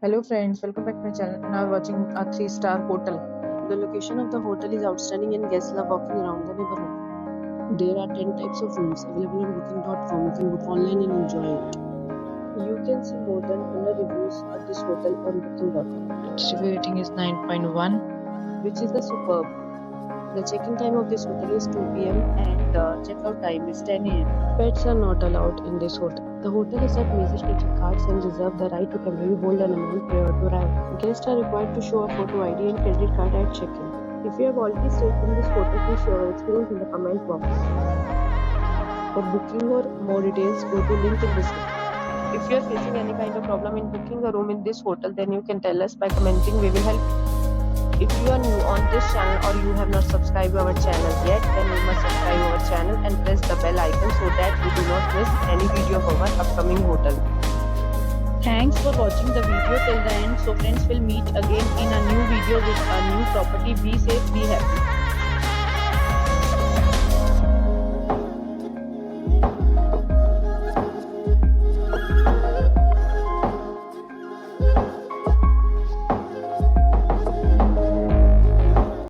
Hello friends, welcome back to my channel. Now we're watching a 3-star hotel. The location of the hotel is outstanding and guests love walking around the neighborhood. There are 10 types of rooms available on booking.com. You can book online and enjoy it. You can see more than 100 reviews at this hotel on booking.com. Its review rating is 9.1. Which is the superb. The check-in time of this hotel is 2 p.m. and the check-out time is 10 a.m. Pets are not allowed in this hotel. The hotel accepts major credit cards and reserves the right to temporarily hold an amount prior to arrival. Guests are required to show a photo ID and credit card at check-in. If you have already stayed in this hotel, please share your experience in the comment box. For booking or more details, go to link in description. If you are facing any kind of problem in booking a room in this hotel, then you can tell us by commenting. We will help you. If you are new on this channel or you have not subscribed our channel yet, then you must subscribe our channel and press the bell icon so that you do not miss any video of our upcoming hotel. Thanks for watching the video till the end. So friends, will meet again in a new video with a new property. Be safe, be happy.